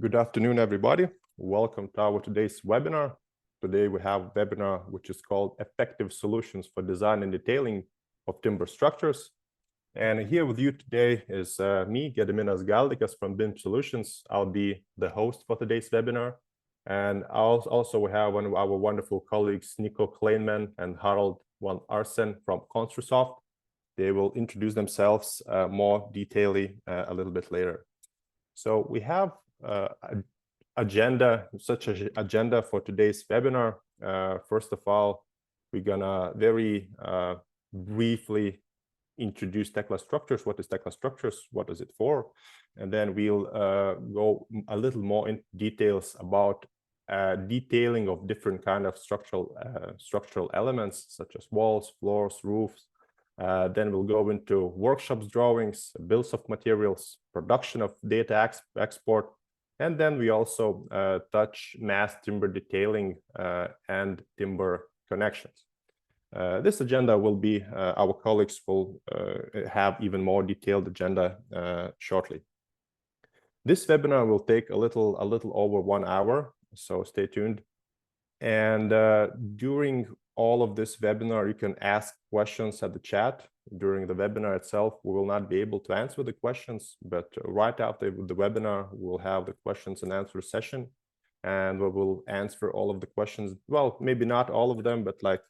Good afternoon, everybody. Welcome to our today's webinar. Today we have a webinar which is called Effective Solutions for Design and Detailing of Timber Structures. And here with you today is me, Gediminas Galdikas from BIM Solutions. I'll be the host for today's webinar. And also we have one of our wonderful colleagues, Nico Kleinman and Harald van Arsen from Constructive. They will introduce themselves more detailedly a little bit later. So we have such an agenda for today's webinar. First of all, we're gonna very briefly introduce Tekla structures. What is Tekla structures? What is it for? And then we'll go a little more in details about detailing of different kind of structural elements such as walls, floors, roofs. Then we'll go into workshops drawings, bills of materials, production of data export, and then we also touch mass timber detailing and timber connections. This agenda will be, our colleagues will have even more detailed agenda shortly. This webinar will take a little over 1 hour, so stay tuned. And during all of this webinar, you can ask questions at the chat. During the webinar itself, we will not be able to answer the questions, but right after the webinar, we'll have the questions and answer session, and we will answer all of the questions. Well, maybe not all of them, but like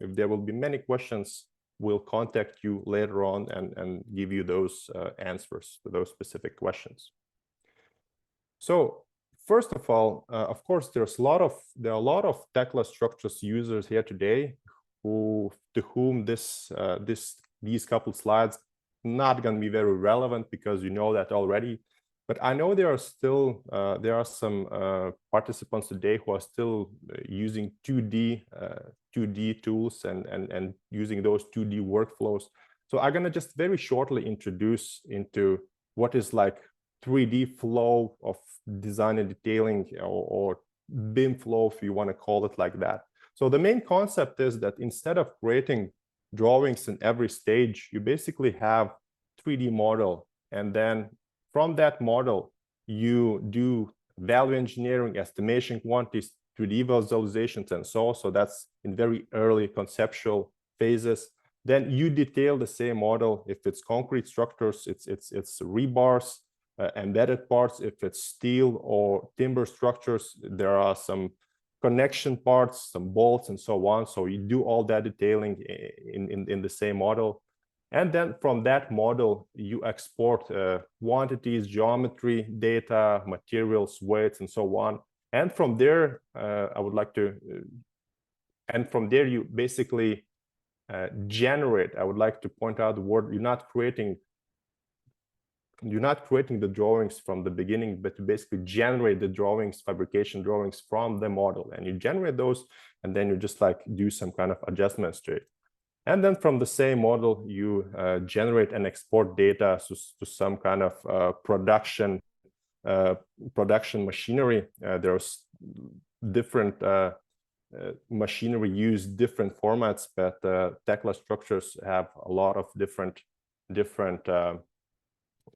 if there will be many questions, we'll contact you later on and give you those answers to those specific questions. So first of all, of course, there are a lot of Tekla structures users here today to whom these couple slides not going to be very relevant because you know that already. But I know there are some participants today who are still using 2D tools and using those 2D workflows. So I'm going to just very shortly introduce into what is like 3D flow of design and detailing, or BIM flow, if you want to call it like that. So the main concept is that instead of creating drawings in every stage, you basically have 3D model, and then from that model you do value engineering, estimation quantities, 3D visualizations, and so on. So that's in very early conceptual phases. Then you detail the same model. If it's concrete structures, it's rebars, embedded parts. If it's steel or timber structures, there are some connection parts, some bolts, and so on. So you do all that detailing in the same model. And then from that model, you export quantities, geometry, data, materials, weights, and so on. And from there, from there you basically generate. I would like to point out the word, you're not creating the drawings from the beginning, but to basically generate the drawings, fabrication drawings from the model, and you generate those, and then you just like do some kind of adjustments to it. And then from the same model, you generate and export data to some kind of production machinery. There's different machinery use different formats, but Tekla structures have a lot of different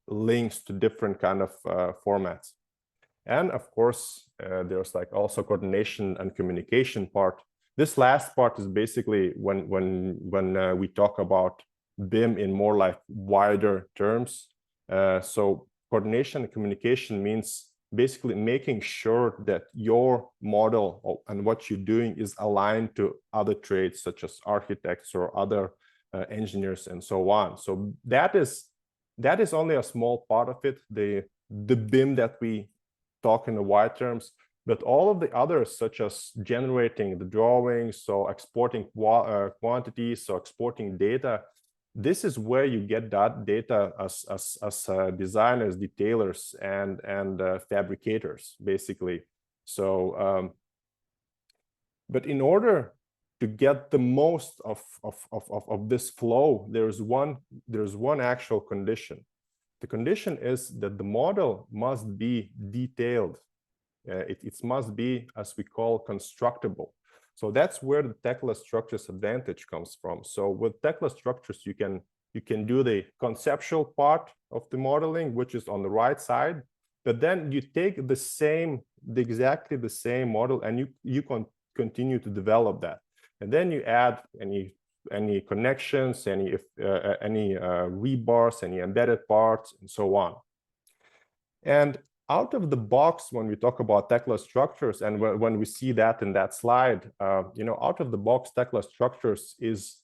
links to different kind of formats. And of course, there's like also coordination and communication part. This last part is basically when we talk about BIM in more like wider terms. So coordination and communication means basically making sure that your model and what you're doing is aligned to other trades such as architects or other engineers and so on. So that is only a small part of it, the BIM that we talk in the wide terms, but all of the others, such as generating the drawings, so exporting quantities, so exporting data, this is where you get that data as designers, detailers, and fabricators, basically. So, but in order to get the most of this flow, there's one actual condition. The condition is that the model must be detailed. It must be, as we call, constructible. So that's where the Tekla structures advantage comes from. So with Tekla structures, you can do the conceptual part of the modeling, which is on the right side, but then you take exactly the same model, and you can continue to develop that, and then you add any connections, any rebars, any embedded parts, and so on. And out of the box, when we talk about Tekla structures, and when we see that in that slide, out of the box Tekla structures is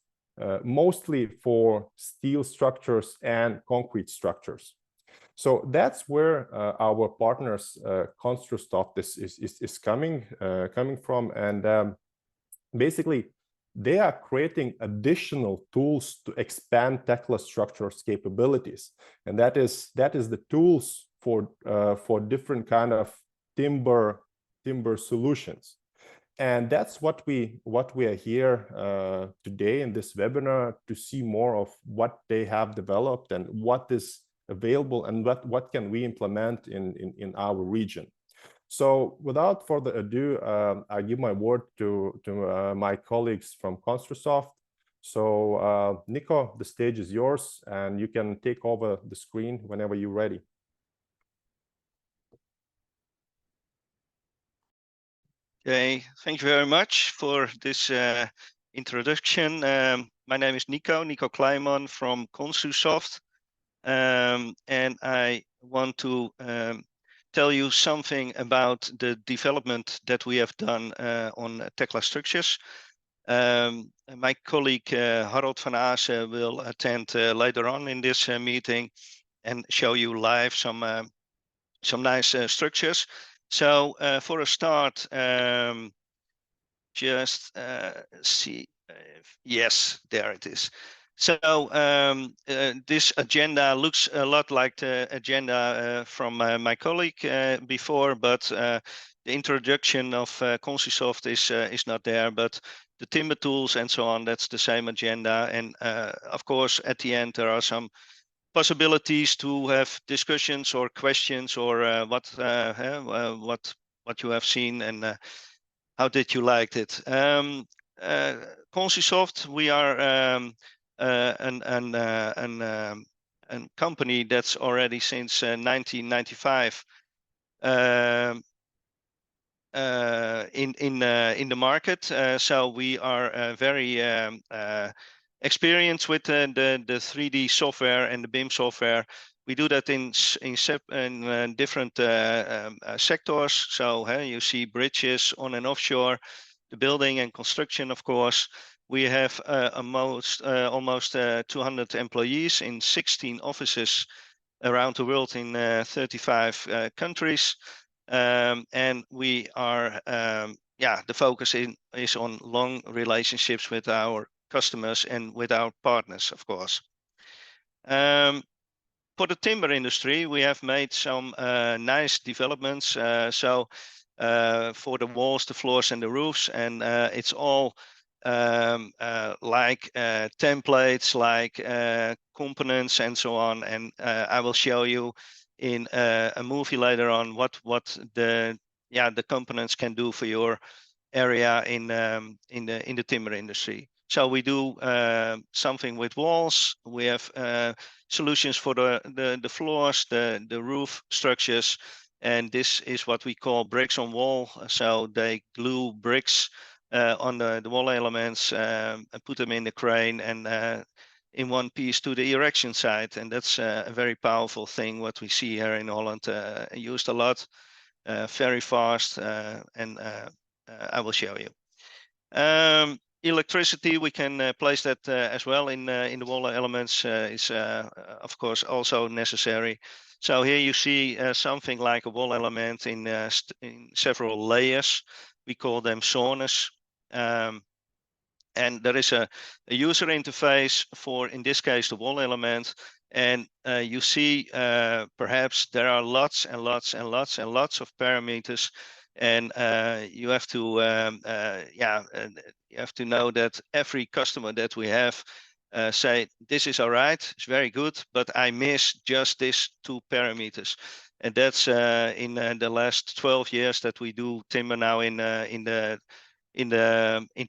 mostly for steel structures and concrete structures. So that's where our partners Construsoft is coming from, and basically they are creating additional tools to expand Tekla structures capabilities, and that is the tools for different kind of timber solutions. And that's what we are here today in this webinar, to see more of what they have developed and what is available and what can we implement in our region. So without further ado, I give my word to my colleagues from Construsoft. So Nico, the stage is yours, and you can take over the screen whenever you're ready. Okay, thank you very much for this introduction. My name is Nico Kleiman from Construsoft, and I want to tell you something about the development that we have done on Tekla structures. My colleague Harold van Aase will attend later on in this meeting and show you live some nice structures. So for a start, just see yes, there it is. So this agenda looks a lot like the agenda from my colleague before, but the introduction of Construsoft is not there, but the timber tools and so on, that's the same agenda. And of course, at the end, there are some possibilities to have discussions or questions, or what you have seen and how did you like it. Construsoft, we are a company that's already since 1995 in the market. So we are very experienced with the 3D software and the BIM software. We do that in different sectors. So you see bridges on and offshore, the building and construction, of course. We have almost 200 employees in 16 offices around the world in 35 countries. And we are, the focus is on long relationships with our customers and with our partners, of course. For the timber industry, we have made some nice developments. So for the walls, the floors, and the roofs, and it's all like templates, like components, and so on. And I will show you in a movie later on what the components can do for your area in the timber industry. So we do something with walls. We have solutions for the floors, the roof structures, and this is what we call bricks on wall. So they glue bricks on the wall elements and put them in the crane and in one piece to the erection site. And that's a very powerful thing, what we see here in Holland, used a lot, very fast, and I will show you. Electricity, we can place that as well in the wall elements, is of course also necessary. So here you see something like a wall element in several layers. We call them zones. And there is a user interface for, in this case, the wall element. And you see perhaps there are lots and lots and lots and lots of parameters. And you have to you have to know that every customer that we have say, this is all right, it's very good, but I miss just these 2 parameters. And that's in the last 12 years that we do timber now in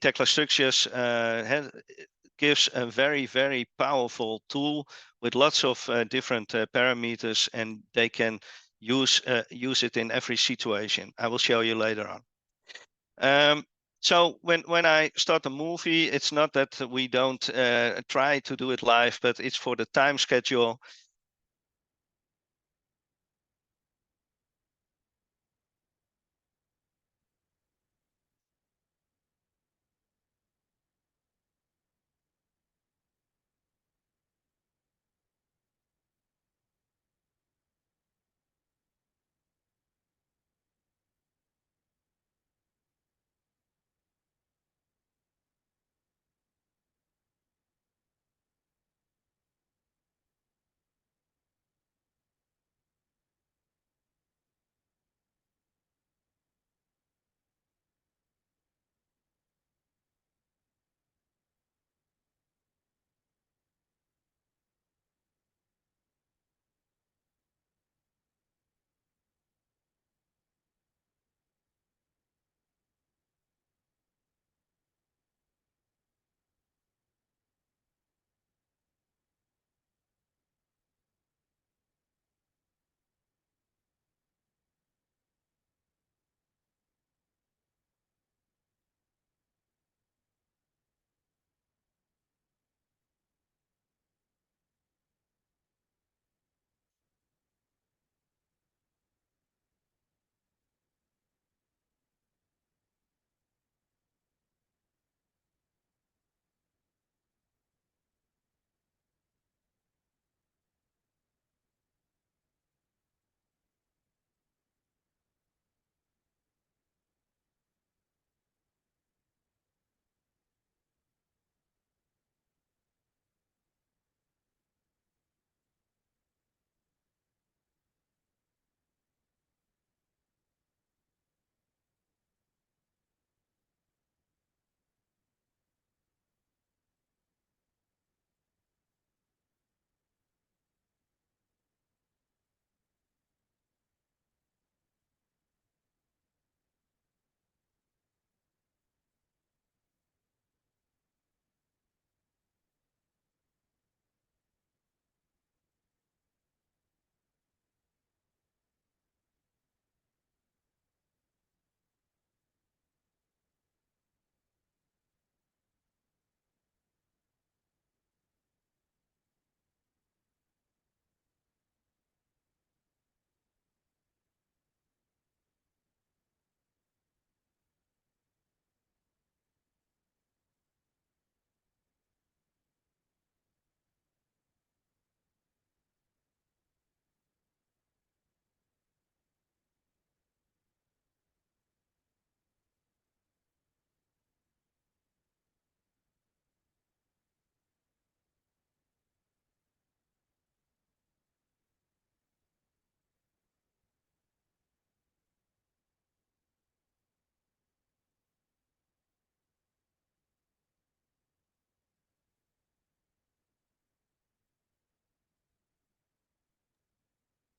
Tekla structures. Gives a very, very powerful tool with lots of different parameters, and they can use it in every situation. I will show you later on. So when I start a movie, it's not that we don't try to do it live, but it's for the time schedule.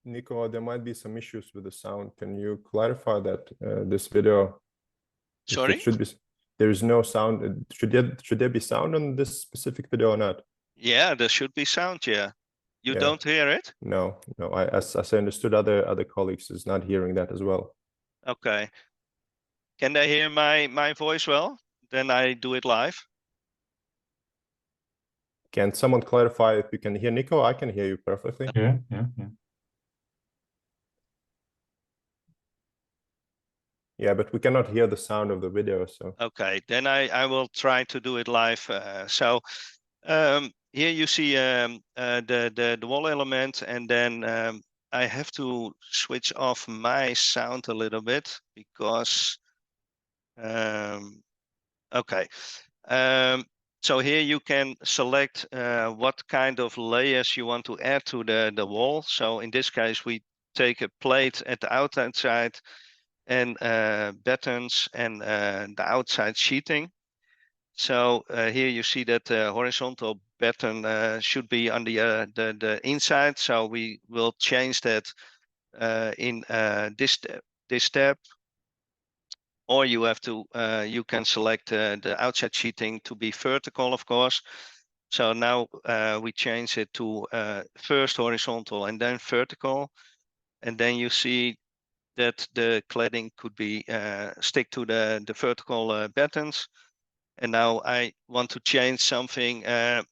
Nico, there might be some issues with the sound. Can you clarify that this video, if Sorry? it should be, there is no sound. Should there be sound on this specific video or not? Yeah, there should be sound. Yeah, you Yeah. don't hear it? No. As I understood, other colleagues is not hearing that as well. Okay. Can they hear my voice well? Then I do it live. Can someone clarify if you can hear Nico? I can hear you perfectly. Yeah. Yeah, but we cannot hear the sound of the video. So Okay, then I will try to do it live. Here you see the wall element, and then I have to switch off my sound a little bit because okay. So here you can select what kind of layers you want to add to the wall. So in this case, we take a plate at the outside side and battens and the outside sheeting. So here you see that the horizontal batten should be on the inside. So we will change that in this step. Or you have to you can select the outside sheeting to be vertical, of course. So now we change it to first horizontal and then vertical. and then you see that the cladding could be stick to the vertical battens. And now I want to change something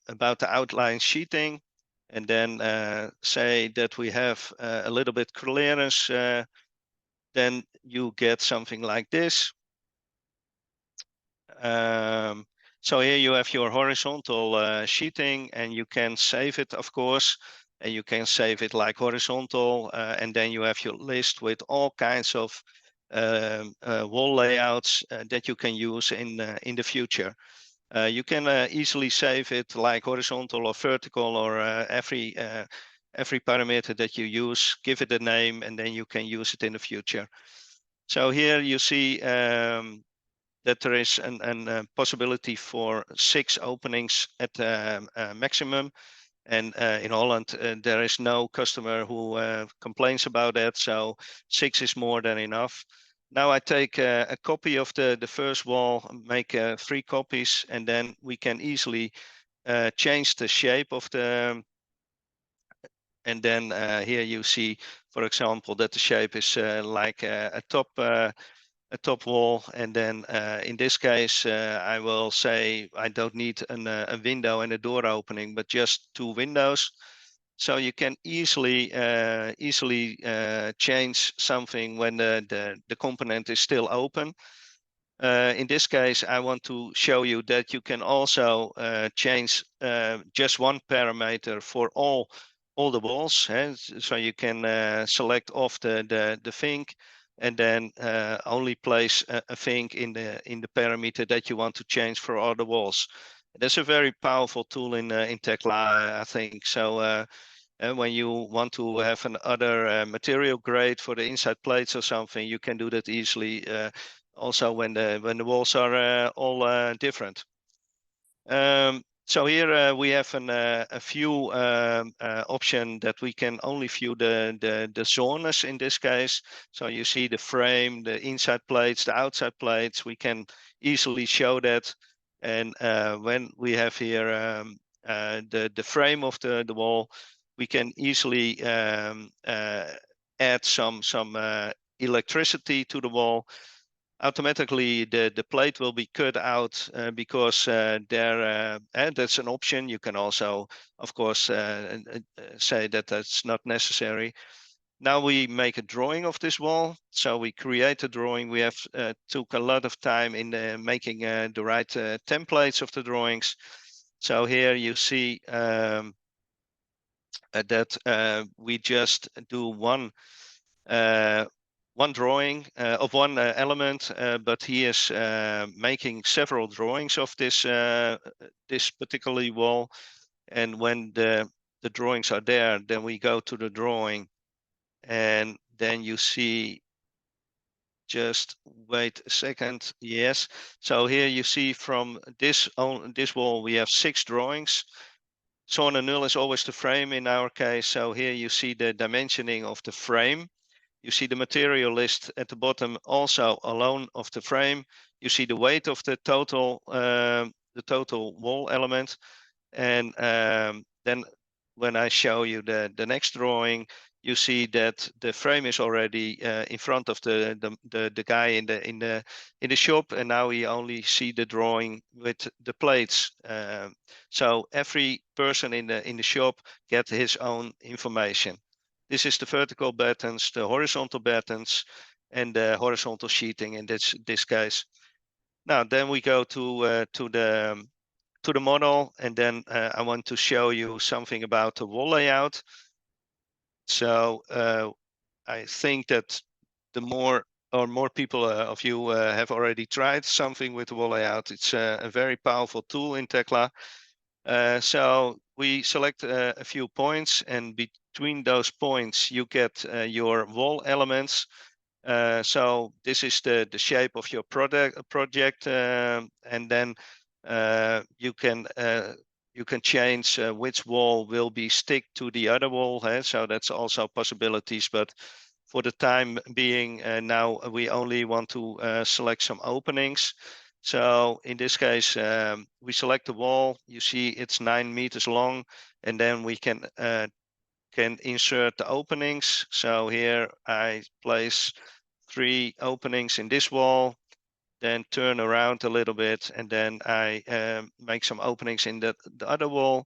about the outline sheeting, and then say that we have a little bit clearance. Then you get something like this. So here you have your horizontal sheeting, and you can save it, of course, and you can save it like horizontal, and then you have your list with all kinds of wall layouts that you can use in the future. You can easily save it like horizontal or vertical, or every parameter that you use, give it a name, and then you can use it in the future. So here you see that there is a possibility for 6 openings at maximum. And in Holland, there is no customer who complains about that. So 6 is more than enough. Now I take a copy of the first wall, make 3 copies, and then we can easily change the shape of the. And then here you see, for example, that the shape is like a top wall. And then in this case, I will say I don't need a window and a door opening, but just 2 windows. So you can easily change something when the component is still open. In this case, I want to show you that you can also change just 1 parameter for all the walls. So you can select off the thing, and then only place a thing in the parameter that you want to change for all the walls. That's a very powerful tool in Tekla, I think. So when you want to have another material grade for the inside plates or something, you can do that easily. Also, when the walls are all different. So here we have a few option that we can only view the zones in this case. So you see the frame, the inside plates, the outside plates. We can easily show that. And when we have here the frame of the wall, we can easily add some electricity to the wall. Automatically the plate will be cut out because that's an option. You can also, of course, say that that's not necessary. Now we make a drawing of this wall. So we create a drawing. We have took a lot of time in making the right templates of the drawings. So here you see that we just do one drawing of one element, but he is making several drawings of this particular wall. And when the drawings are there, then we go to the drawing, and then you see, just wait a second. Yes. So here you see from this wall, we have 6 drawings. Zone 0 is always the frame in our case. So here you see the dimensioning of the frame. You see the material list at the bottom, also alone of the frame. You see the weight of the total wall element. And then when I show you the next drawing, you see that the frame is already in front of the guy in the shop, and now we only see the drawing with the plates. So every person in the shop gets his own information. This is the vertical battens, the horizontal battens, and the horizontal sheeting in this case. Now then we go to the model, and then I want to show you something about the wall layout. So I think that more people of you have already tried something with the wall layout. It's a very powerful tool in Tekla. So we select a few points, and between those points you get your wall elements. So this is the shape of your project, and then you can change which wall will be stick to the other wall. So that's also possibilities, but for the time being, now we only want to select some openings. So in this case, we select the wall. You see it's 9 meters long, and then we can can insert the openings. So here I place 3 openings in this wall, then turn around a little bit, and then I make some openings in the other wall.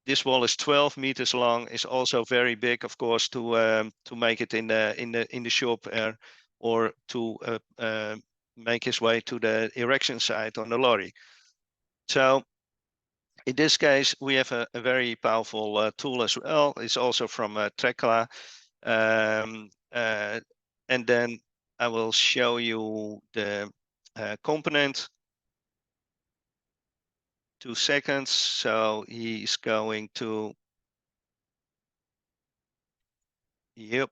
This wall is 12 meters long. Is also very big, of course, to make it in the shop or to make his way to the erection site on the lorry. So in this case, we have a very powerful tool as well. It's also from Tekla. And then I will show you the component. 2 seconds. So he's going to, yep.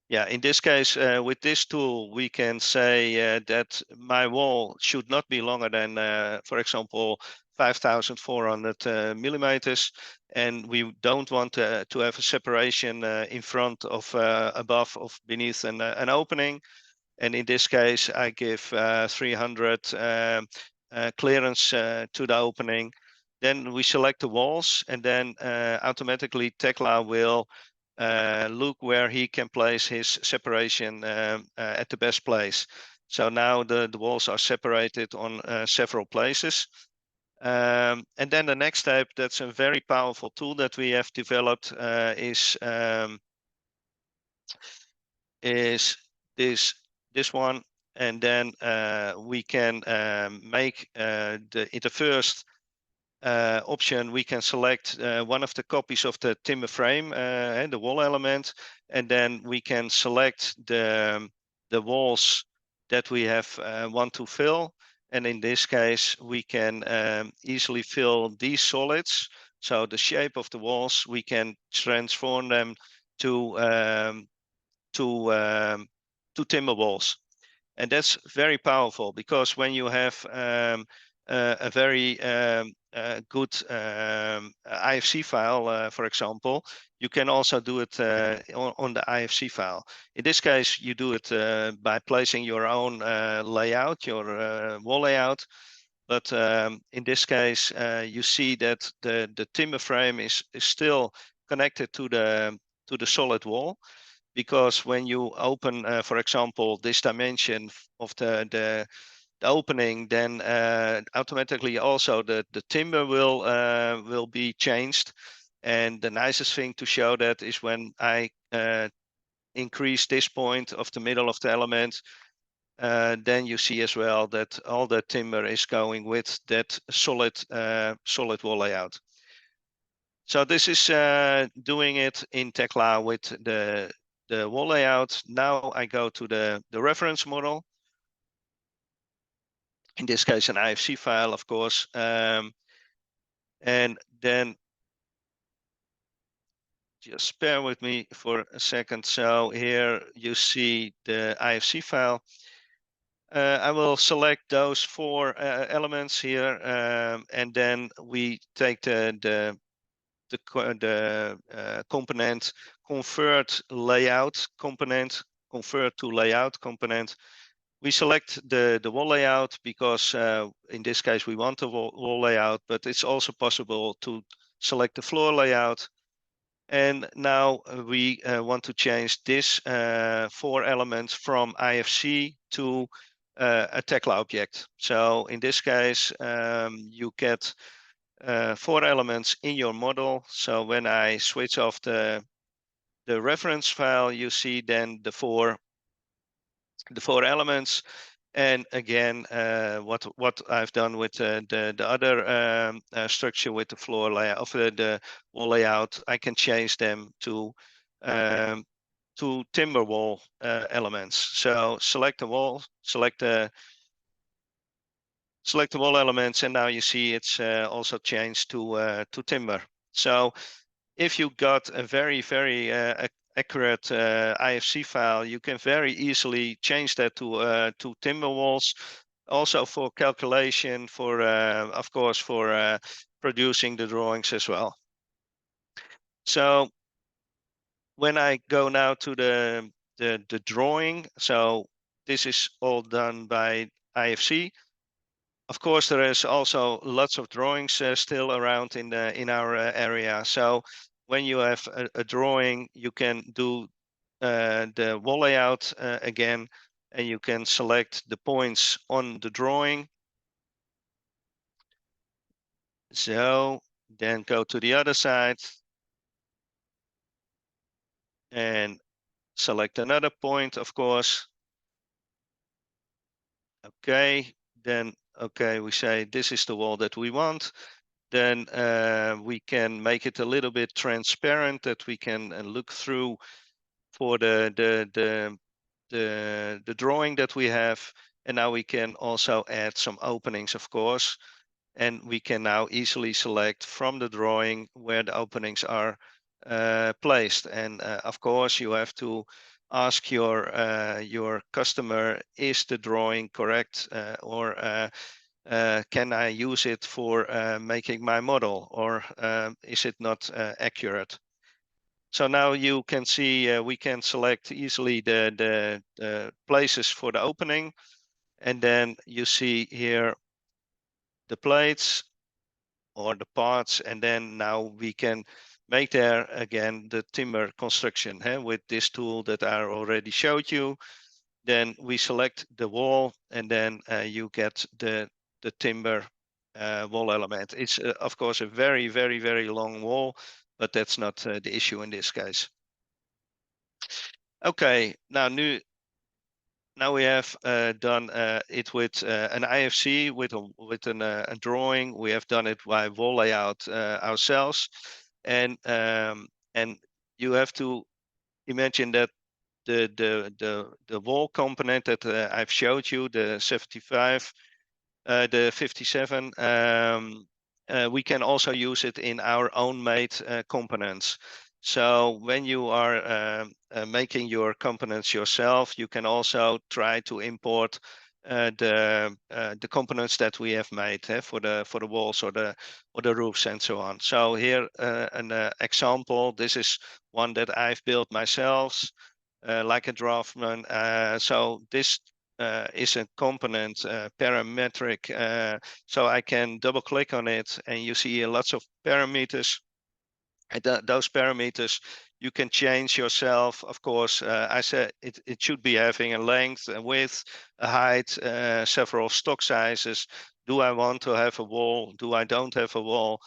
Yeah, in this case, with this tool, we can say that my wall should not be longer than, for example, 5,400 millimeters, and we don't want to have a separation in front of, above, of beneath an opening. And in this case, I give 300 clearance to the opening. Then we select the walls, and then automatically Tekla will look where he can place his separation at the best place. So now the walls are separated on several places. And then the next step, that's a very powerful tool that we have developed, is this one. And then we can make the first option, we can select one of the copies of the timber frame and the wall element, and then we can select the walls that we have want to fill. And in this case, we can easily fill these solids. So the shape of the walls, we can transform them to timber walls. And that's very powerful, because when you have a very good IFC file, for example, you can also do it on the IFC file. In this case, you do it by placing your own layout, your wall layout. But in this case, you see that the timber frame is still connected to the solid wall. Because when you open, for example, this dimension of the opening, then automatically also the timber will be changed. And the nicest thing to show that is when I increase this point of the middle of the element, then you see as well that all the timber is going with that solid wall layout. So this is doing it in Tekla with the wall layout. Now I go to the reference model. In this case, an IFC file, of course. And then just bear with me for a second. So here you see the IFC file. I will select those 4 elements here, and then we take the component convert layout component, convert to layout component. We select the wall layout because in this case we want the wall layout, but it's also possible to select the floor layout. And now we want to change this 4 elements from IFC to a Tekla object. So in this case, you get 4 elements in your model. So when I switch off the reference file, you see then the four elements. And again, what I've done with the other structure with the floor layout of the wall layout, I can change them to timber wall elements. So select the wall, select the wall elements, and now you see it's also changed to timber. So if you got a very accurate IFC file, you can very easily change that to timber walls. Also for calculation, for of course for producing the drawings as well. So when I go now to the drawing, so this is all done by IFC. Of course, there is also lots of drawings still around in our area. So when you have a drawing, you can do the wall layout again, and you can select the points on the drawing. So then go to the other side and select another point, of course. Okay, then, okay, we say this is the wall that we want. Then we can make it a little bit transparent, that we can look through for the drawing that we have. And now we can also add some openings, of course. And we can now easily select from the drawing where the openings are placed. And of course, you have to ask your customer, is the drawing correct, or can I use it for making my model, or is it not accurate? So now you can see we can select easily the places for the opening. And then you see here the plates or the parts, and then now we can make there again the timber construction with this tool that I already showed you. Then we select the wall, and then you get the timber wall element. It's of course a very, very, very long wall, but that's not the issue in this case. Okay, now we have done it with an IFC, with a drawing. We have done it by wall layout ourselves, and you have to imagine that the wall component that I've showed you, the 75, the 57, we can also use it in our own made components. So when you are making your components yourself, you can also try to import the components that we have made for the walls or the roofs and so on. So here an example. This is one that I've built myself, like a draftsman. So this is a component parametric, so I can double click on it, and you see lots of parameters. And those parameters you can change yourself, of course. I said it should be having a length, a width, a height, several stock sizes. Do I want to have a wall? Do I don't have a wall?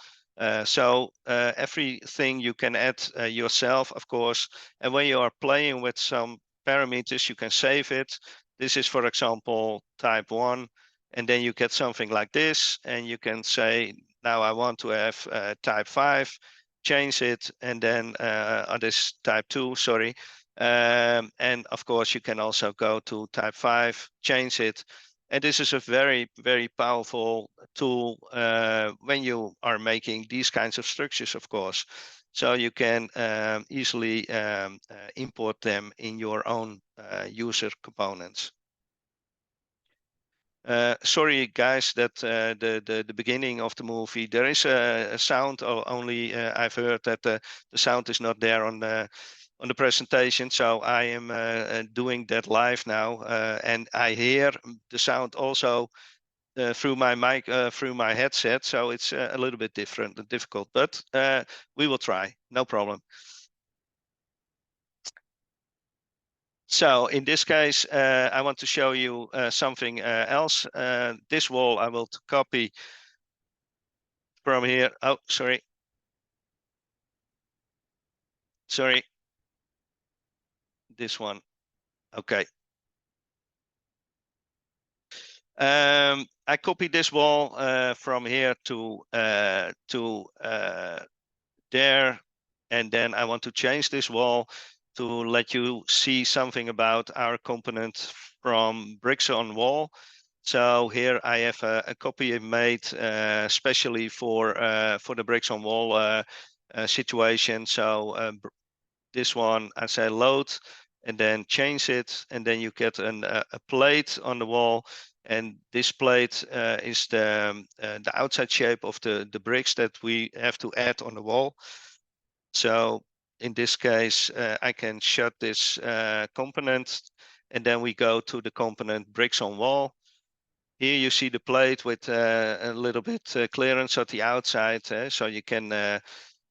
So everything you can add yourself, of course. And when you are playing with some parameters, you can save it. This is, for example, type 1, and then you get something like this, and you can say, now I want to have type 5, change it, and then on this type 2, sorry. And of course, you can also go to type 5, change it. And this is a very, very powerful tool when you are making these kinds of structures, of course. So you can easily import them in your own user components. Sorry, guys, that the beginning of the movie, there is a sound, or only I've heard that the sound is not there on the presentation. So I am doing that live now, and I hear the sound also through my mic, through my headset. So it's a little bit different and difficult, but we will try, no problem. So in this case, I want to show you something else. This wall I will copy from here. Oh, sorry. Sorry. This one. Okay. I copied this wall from here to there, and then I want to change this wall to let you see something about our component from bricks on wall. So here I have a copy made especially for the bricks on wall situation. So this one, I say load, and then change it, and then you get a plate on the wall. And this plate is the outside shape of the bricks that we have to add on the wall. So in this case, I can shut this component, and then we go to the component bricks on wall. Here you see the plate with a little bit clearance at the outside, so you can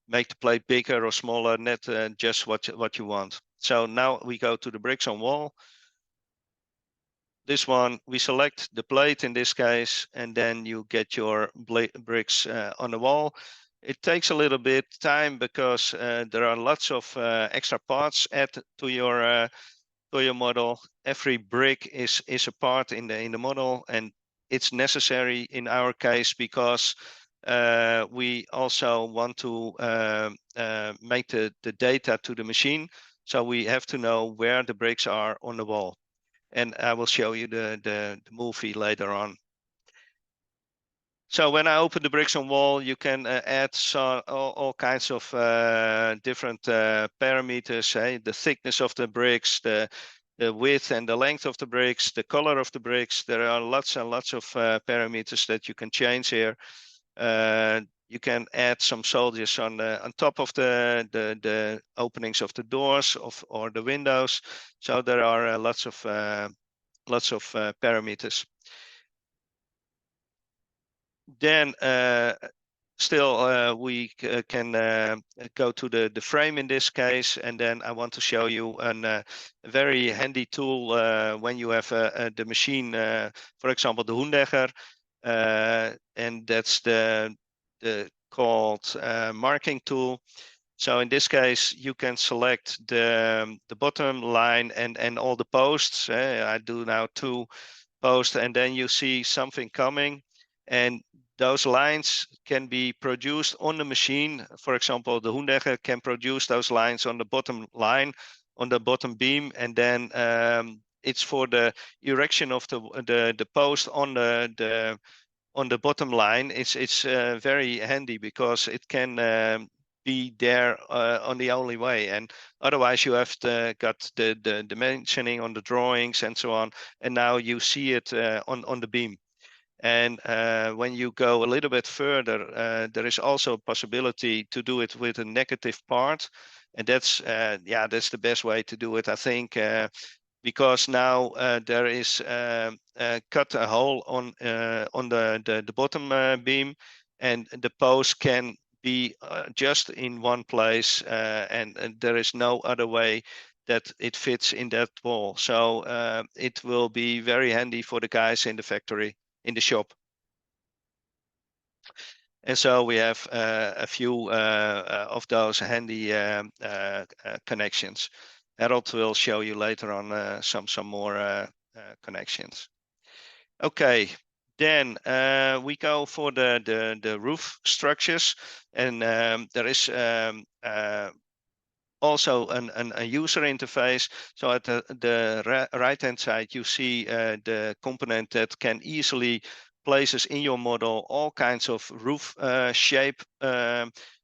make the plate bigger or smaller, net just what you want. So now we go to the bricks on wall. This one, we select the plate in this case, and then you get your bricks on the wall. It takes a little bit time because there are lots of extra parts added to your model. Every brick is a part in the model, and it's necessary in our case because we also want to make the data to the machine. So we have to know where the bricks are on the wall. And I will show you the movie later on. So when I open the bricks on wall, you can add all kinds of different parameters, the thickness of the bricks, the width and the length of the bricks, the color of the bricks. There are lots and lots of parameters that you can change here. You can add some soldiers on top of the openings of the doors or the windows. So there are lots of parameters. Then still we can go to the frame in this case, and then I want to show you a very handy tool when you have the machine, for example, the Hoendegger, and that's the called marking tool. So in this case, you can select the bottom line and all the posts. I do now 2 posts, and then you see something coming, and those lines can be produced on the machine. For example, the Hoendegger can produce those lines on the bottom line, on the bottom beam, and then it's for the erection of the post on the bottom line. It's very handy because it can be there on the only way, and otherwise you have got the dimensioning on the drawings and so on, and now you see it on the beam. And when you go a little bit further, there is also a possibility to do it with a negative part, and that's the best way to do it, I think, because now there is cut a hole on the bottom beam, and the post can be just in one place, and there is no other way that it fits in that wall. So it will be very handy for the guys in the factory, in the shop. And so we have a few of those handy connections. Harold will show you later on some more connections. Okay, then we go for the roof structures, and there is also a user interface. So at the right-hand side, you see the component that can easily places in your model all kinds of roof shape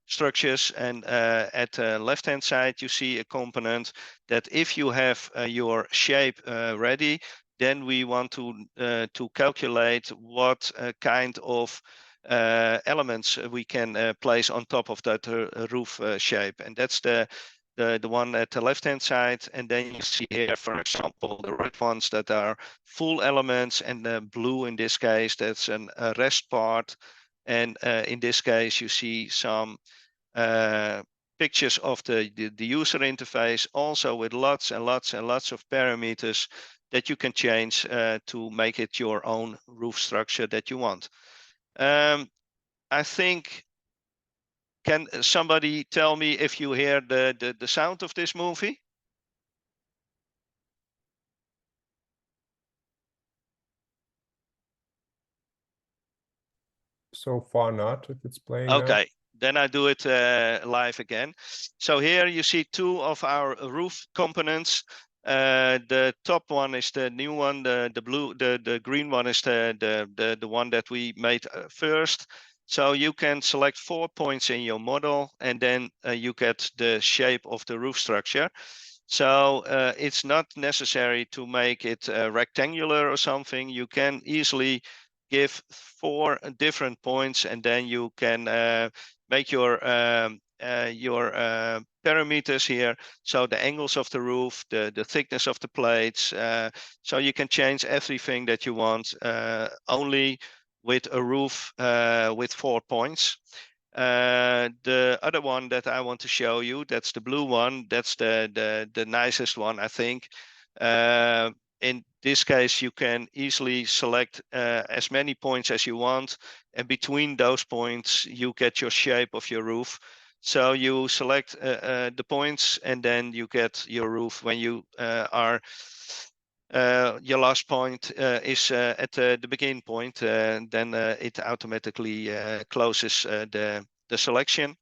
structures, and at the left-hand side you see a component that if you have your shape ready, then we want to calculate what kind of elements we can place on top of that roof shape, and that's the one at the left-hand side. And then you see here, for example, the red ones that are full elements, and the blue in this case, that's a rest part. And in this case, you see some pictures of the user interface, also with lots and lots and lots of parameters that you can change to make it your own roof structure that you want. I think, can somebody tell me if you hear the sound of this movie? So far not, if it's playing Okay, now. then I do it live again. So here you see 2 of our roof components. The top one is the new one, the blue, the green one is the one that we made first. So you can select 4 points in your model, and then you get the shape of the roof structure. So it's not necessary to make it rectangular or something. You can easily give 4 different points, and then you can make your your parameters here, so the angles of the roof, the thickness of the plates, so you can change everything that you want only with a roof with 4 points. The other one that I want to show you, that's the blue one, that's the nicest one, I think. In this case, you can easily select as many points as you want, and between those points you get your shape of your roof. So you select the points, and then you get your roof when you are your last point is at the begin point, then it automatically closes the selection.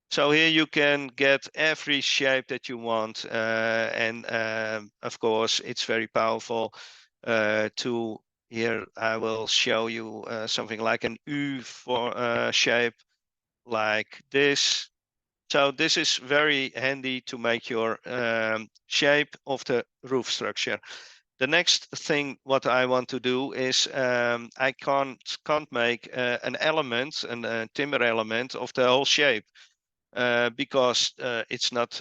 So here you can get every shape that you want, and of course it's very powerful to, here I will show you something like an U for shape like this. So this is very handy to make your shape of the roof structure. The next thing what I want to do is I can't make an element, a timber element of the whole shape, because it's not,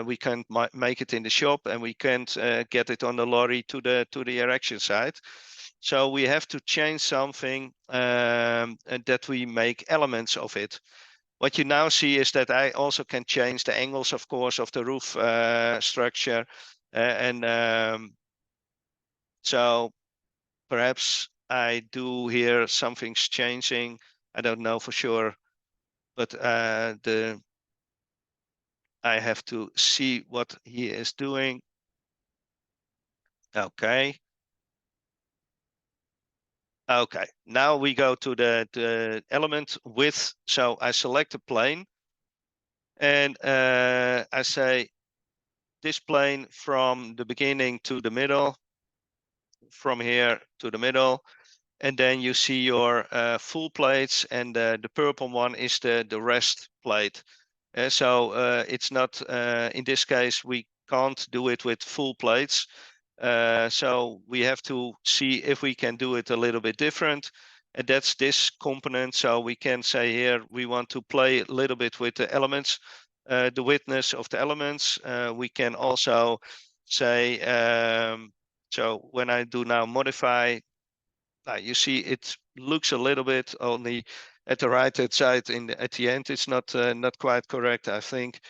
we can't make it in the shop, and we can't get it on the lorry to the erection site. So we have to change something and that we make elements of it. What you now see is that I also can change the angles, of course, of the roof structure, so perhaps I do here something's changing. I don't know for sure, but I have to see what he is doing. Okay. Okay, now we go to the element width. So I select a plane, and I say this plane from the beginning to the middle, from here to the middle, and then you see your full plates, and the purple one is the rest plate. So it's not, in this case, we can't do it with full plates. So we have to see if we can do it a little bit different. And that's this component. So we can say here, we want to play a little bit with the elements, the widthness of the elements. We can also say, so when I do now modify, you see it looks a little bit only at the right hand side at the end. It's not quite correct, I think.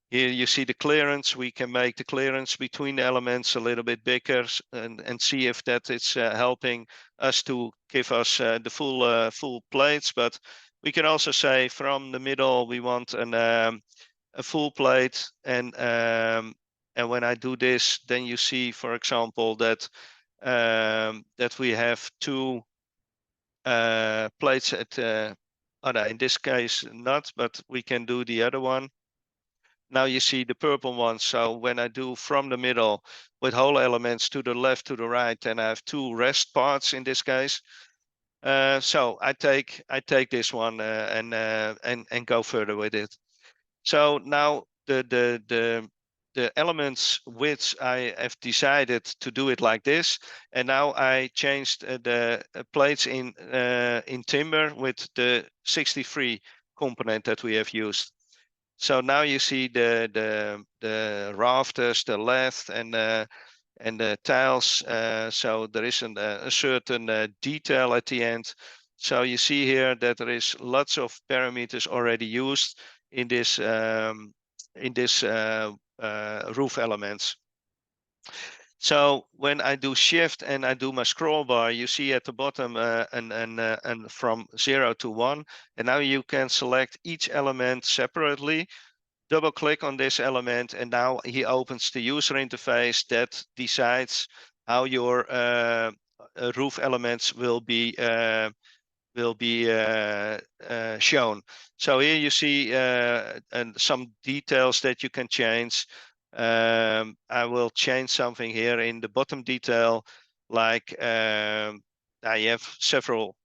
Here you see the clearance. We can make the clearance between the elements a little bit bigger, and see if that is helping us to give us the full plates. But we can also say from the middle we want a full plate, and when I do this, then you see, for example, that that we have two plates at no, in this case not, but we can do the other one. Now you see the purple one. So when I do from the middle with whole elements to the left, to the right, then I have two rest parts in this case. So I take this one and go further with it. So now the elements which I have decided to do it like this, and now I changed the plates in timber with the 63 component that we have used. So now you see the rafters, the lath, and the tiles. So there is a certain detail at the end. So you see here that there is lots of parameters already used in this roof elements. So when I do shift and I do my scroll bar, you see at the bottom and from 0 to 1, and now you can select each element separately. Double click on this element, and now he opens the user interface that decides how your roof elements will be shown. So here you see and some details that you can change. I will change something here in the bottom detail, like I have several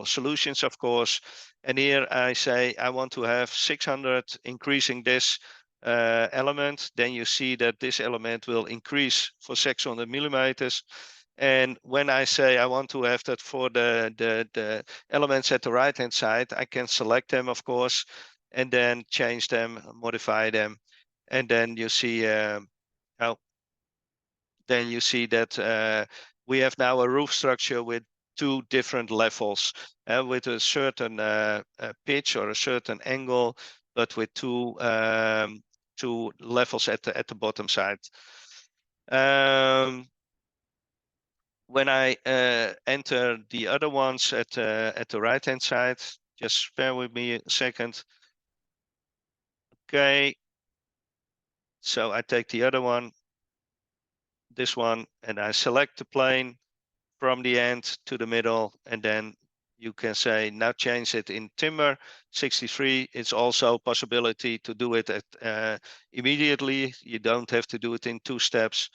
solutions, of course. And here I say I want to have 600, increasing this element. Then you see that this element will increase for 600 millimeters. And when I say I want to have that for the elements at the right hand side, I can select them, of course. and then change them, modify them, and then you see then you see that we have now a roof structure with 2 different levels, with a certain pitch or a certain angle, but with 2 levels at the bottom side. When I enter the other ones at the right hand side, just bear with me a second. Okay, so I take the other one, this one, and I select the plane from the end to the middle, and then you can say now change it in timber 63. It's also a possibility to do it at immediately. You don't have to do it in 2 steps.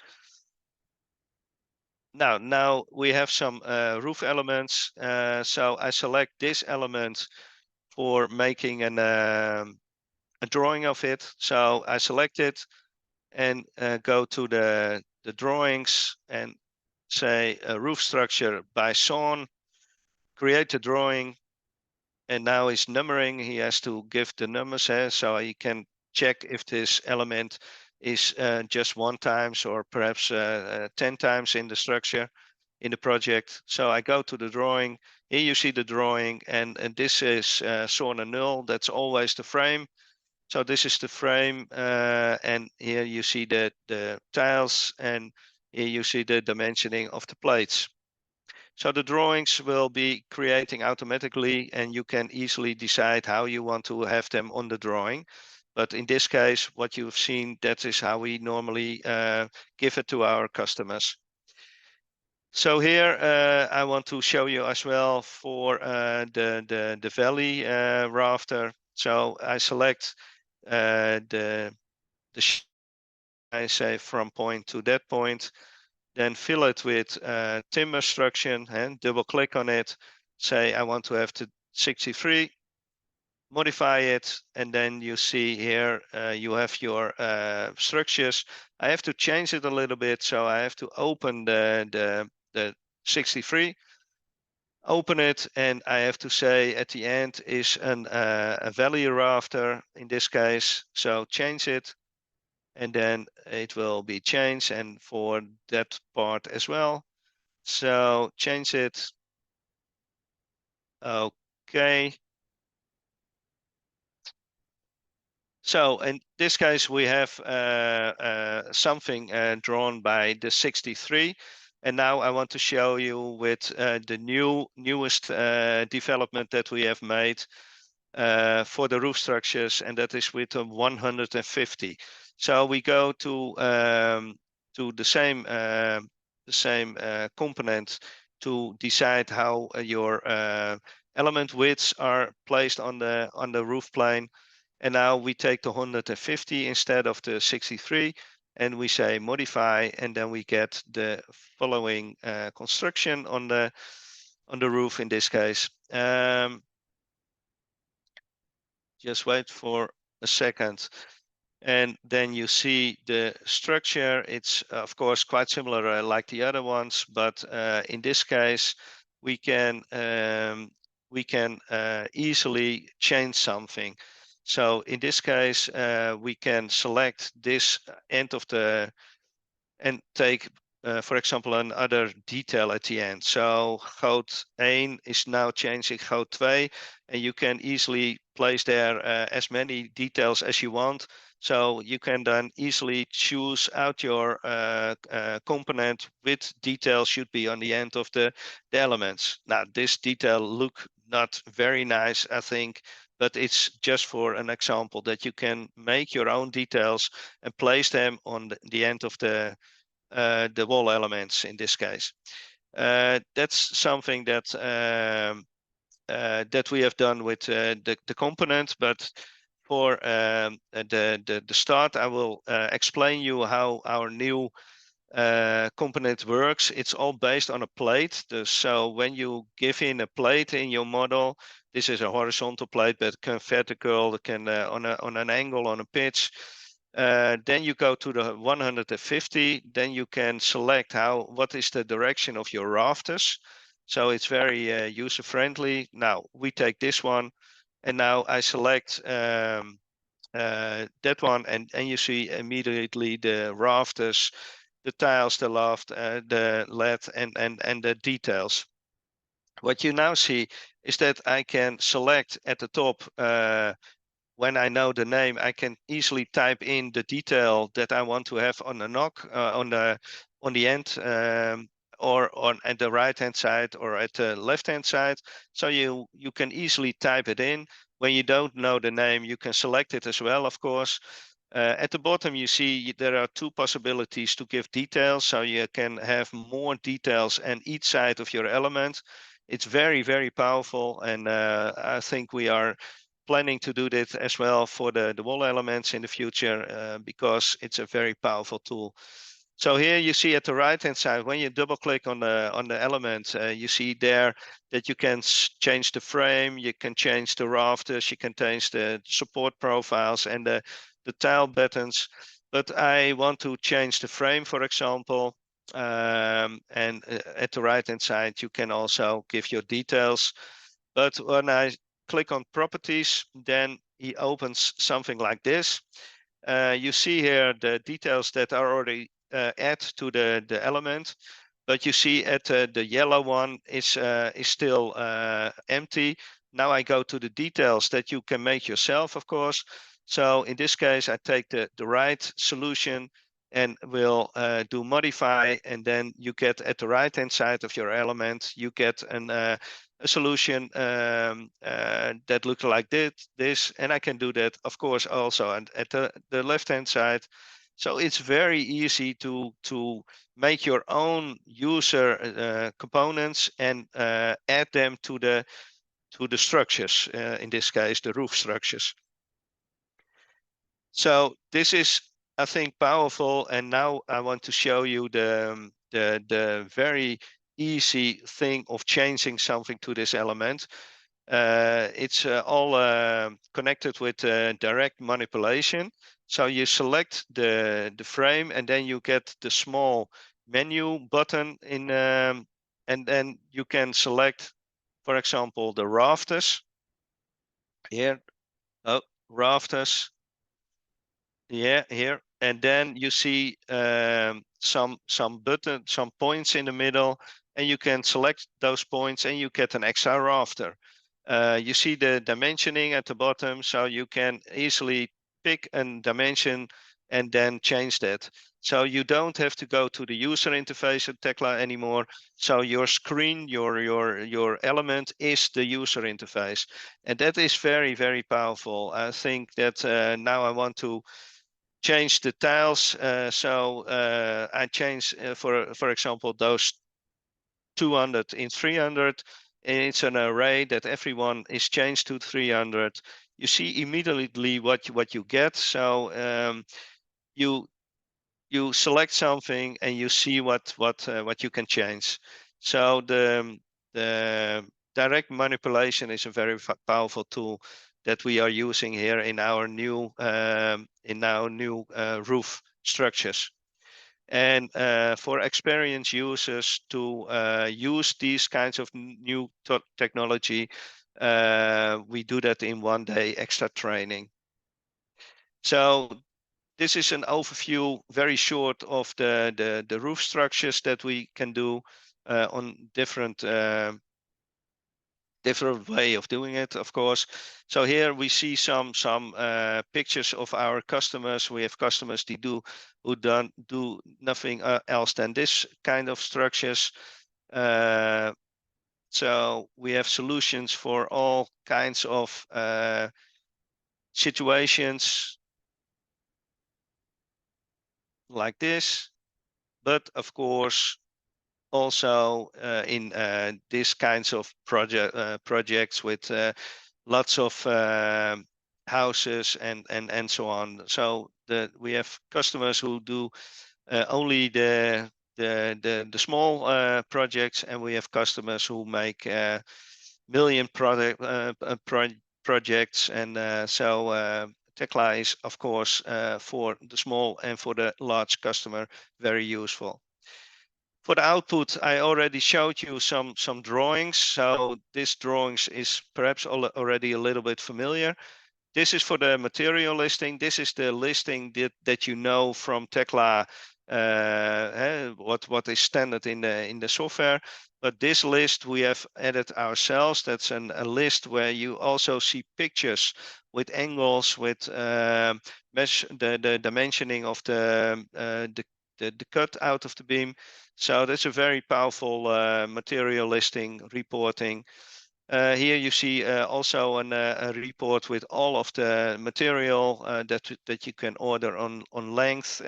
Now we have some roof elements. So I select this element for making a drawing of it. So I select it and go to the drawings and say a roof structure by sawn, create a drawing, and now he's numbering. He has to give the numbers here, so he can check if this element is just 1 times or perhaps 10 times in the structure, in the project. So I go to the drawing. Here you see the drawing, and this is sawn and null. That's always the frame. So this is the frame, and here you see the tiles, and here you see the dimensioning of the plates. So the drawings will be creating automatically, and you can easily decide how you want to have them on the drawing. But in this case, what you've seen, that is how we normally give it to our customers. So here I want to show you as well for the valley rafter. So I select the I say from point to that point, then fill it with timber structure and double click on it. Say I want to have the 63, modify it, and then you see here you have your structures. I have to change it a little bit, so I have to open the 63, open it, and I have to say at the end is a valley rafter in this case. So change it, and then it will be changed, and for that part as well. So change it. Okay. So in this case, we have something drawn by the 63. And now I want to show you with the newest development that we have made for the roof structures, and that is with a 150. So we go to the same component to decide how your element widths are placed on the roof plane. And now we take the 150 instead of the 63, and we say modify, and then we get the following construction on the roof in this case. Just wait for a second. And then you see the structure. It's of course quite similar like the other ones, but in this case we can easily change something. So in this case we can select this end of the and take for example another detail at the end. So goot 1 is now changing goot 2, and you can easily place there as many details as you want. So you can then easily choose out your component with details should be on the end of the elements. Now this detail look not very nice, I think, but it's just for an example that you can make your own details and place them on the end of the wall elements in this case. That's something that that we have done with the component, but for the start, I will explain you how our new component works. It's all based on a plate. So when you give in a plate in your model, this is a horizontal plate, but it can vertical, it can on an angle, on a pitch. Then you go to the 150. Then you can select what is the direction of your rafters. So it's very user friendly. Now we take this one. And now I select that one, and you see immediately the rafters, the tiles, the loft, the LED, and the details. What you now see is that I can select at the top. When I know the name, I can easily type in the detail that I want to have on the knock, on the end, or on at the right hand side or at the left hand side. So you can easily type it in. When you don't know the name, you can select it as well, of course. At the bottom, you see there are two possibilities to give details. So you can have more details on each side of your element. It's very, very powerful. And I think we are planning to do that as well for the wall elements in the future, because it's a very powerful tool. So here you see at the right hand side, when you double click on the element, you see there that you can change the frame, you can change the rafters, you can change the support profiles and the tile buttons. But I want to change the frame, for example, and at the right hand side you can also give your details. But when I click on properties, then he opens something like this. You see here the details that are already add to the element, but you see at the yellow one is still empty. Now I go to the details that you can make yourself, of course. So in this case, I take the right solution and will do modify, and then you get at the right hand side of your element, you get a solution that looks like this, and I can do that, of course, also and at the left hand side. So it's very easy to make your own user components and add them to the structures, in this case the roof structures. So this is, I think, powerful. And now I want to show you the very easy thing of changing something to this element. It's all connected with direct manipulation. So you select the frame, and then you get the small menu button in, and then you can select, for example, the rafters here. Oh, rafters. Yeah, here. And then you see some points in the middle, and you can select those points and you get an extra rafter. You see the dimensioning at the bottom, so you can easily pick a dimension and then change that. So you don't have to go to the user interface of Tekla anymore. So your screen, your element is the user interface. And that is very, very powerful. I think that now I want to change the tiles. I change, for example, those 200 in 300. And it's an array that everyone is changed to 300. You see immediately what you get. So you select something and you see what you can change. So the direct manipulation is a very powerful tool that we are using here in our new roof structures. And for experienced users to use these kinds of new technology, we do that in 1 day extra training. So this is an overview, very short, of the roof structures that we can do on different way of doing it, of course. So here we see some pictures of our customers. We have customers who don't do nothing else than this kind of structures. So we have solutions for all kinds of situations like this, but of course also in these kinds of projects with lots of houses and so on. So we have customers who do only the small projects, and we have customers who make million projects, and so Tekla is, of course, for the small and for the large customer, very useful. For the output, I already showed you some drawings. So this drawings is perhaps already a little bit familiar. This is for the material listing. This is the listing that you know from Tekla, what is standard in the software. But this list we have added ourselves. That's a list where you also see pictures with angles, with the dimensioning of the cut out of the beam. So that's a very powerful material listing reporting. Here you see also a report with all of the material that you can order on length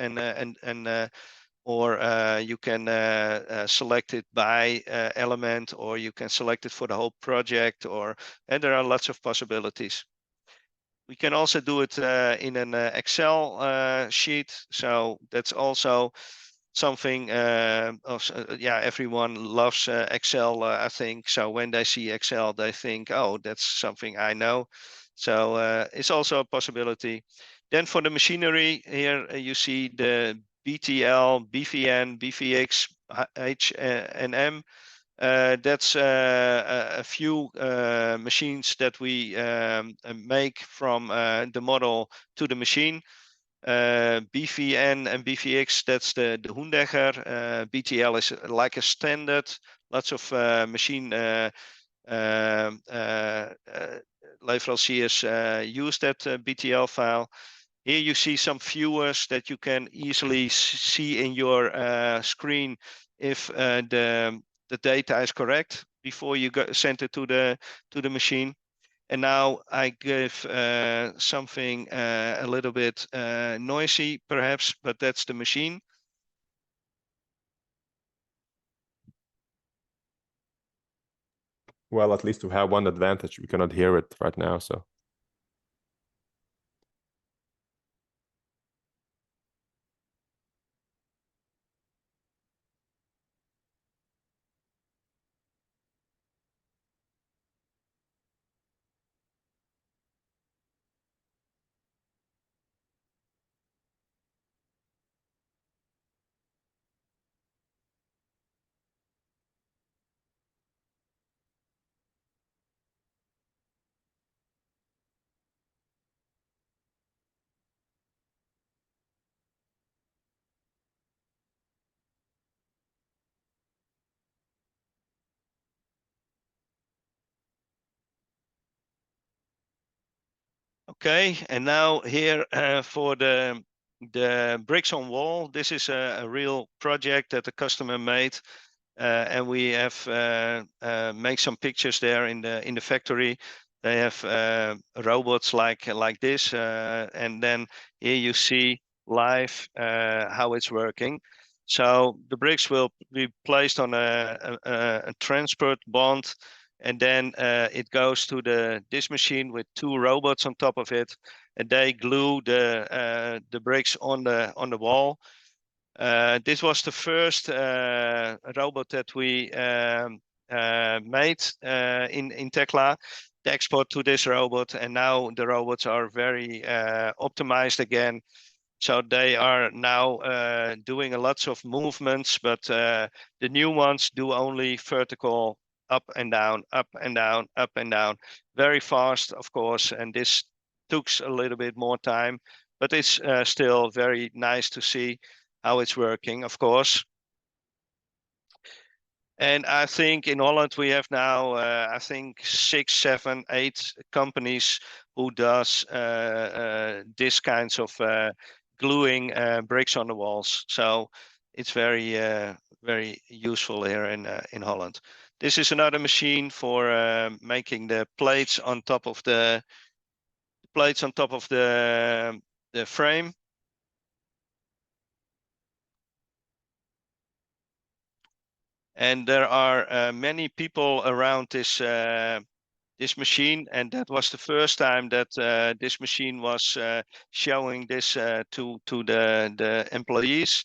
or you can select it by element, or you can select it for the whole project, and there are lots of possibilities. We can also do it in an Excel sheet. So that's also something everyone loves Excel, I think. So when they see Excel, they think, oh, that's something I know. So it's also a possibility. Then for the machinery, here you see the BTL, BVN, BVX, H and M. That's a few machines that we make from the model to the machine. BVN and BVX, that's the Hoendegger. BTL is like a standard. Lots of machine leveranciers use that BTL file. Here you see some viewers that you can easily see in your screen if the data is correct before you send it to the machine. And now I give something a little bit noisy, perhaps, but that's the machine. Well, at least we have one advantage. We cannot hear it right now, so. Okay, and now here for the bricks on wall, this is a real project that the customer made, and we have made some pictures there in the factory. They have robots like this, and then here you see live how it's working. So the bricks will be placed on a transport bond, and then it goes to this machine with two robots on top of it, and they glue the bricks on the wall. This was the first robot that we made in Tekla, the export to this robot, and now the robots are very optimized again. So they are now doing a lots of movements, but the new ones do only vertical up and down, up and down, up and down, very fast, of course. And this took a little bit more time, but it's still very nice to see how it's working, of course. And I think in Holland we have now, I think 6, 7, 8 companies who does this kinds of gluing bricks on the walls. So it's very useful here in Holland. This is another machine for making the plates on top of the frame. And there are many people around this machine, and that was the first time that this machine was showing this to the employees.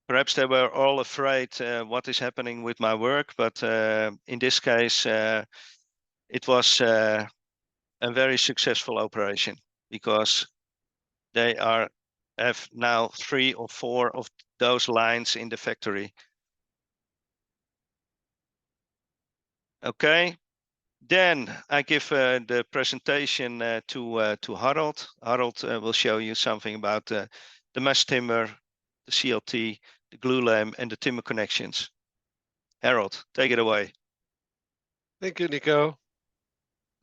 Perhaps they were all afraid what is happening with my work, but in this case, it was a very successful operation, because they have now 3 or 4 of those lines in the factory. Okay. Then I give the presentation to Harold. Harold will show you something about the mesh timber, the CLT, the glue lamp, and the timber connections. Harold, take it away. Thank you, Nico.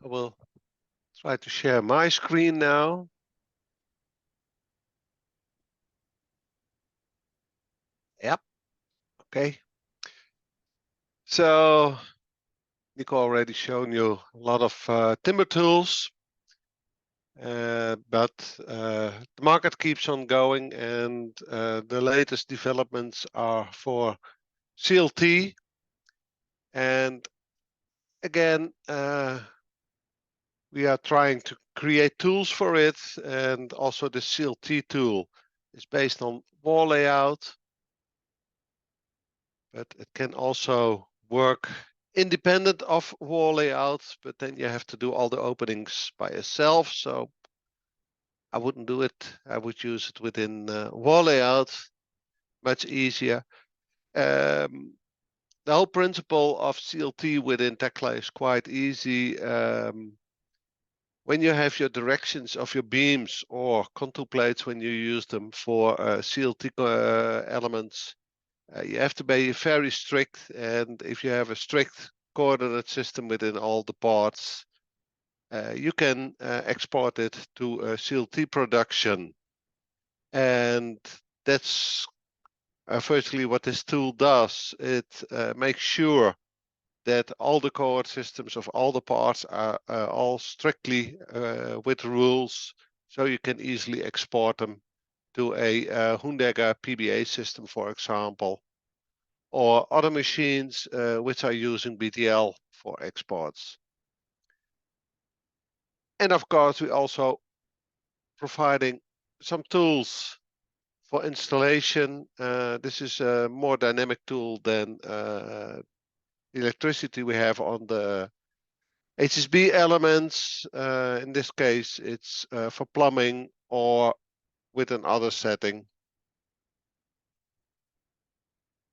I will try to share my screen now. Yep. Okay. So Nico already shown you a lot of timber tools, but the market keeps on going, and the latest developments are for CLT. And again, we are trying to create tools for it, and also the CLT tool is based on wall layout, but it can also work independent of wall layout, but then you have to do all the openings by yourself. So I wouldn't do it. I would use it within wall layout, much easier. The whole principle of CLT within Tekla is quite easy. When you have your directions of your beams or contour plates, when you use them for CLT elements, you have to be very strict. And if you have a strict coordinate system within all the parts, you can export it to a CLT production. And that's virtually what this tool does. It makes sure that all the coord systems of all the parts are all strictly with rules, so you can easily export them to a Hundegger PBA system, for example, or other machines which are using BTL for exports. And of course, we also providing some tools for installation. This is a more dynamic tool than electricity we have on the HSB elements. In this case, it's for plumbing or with another setting.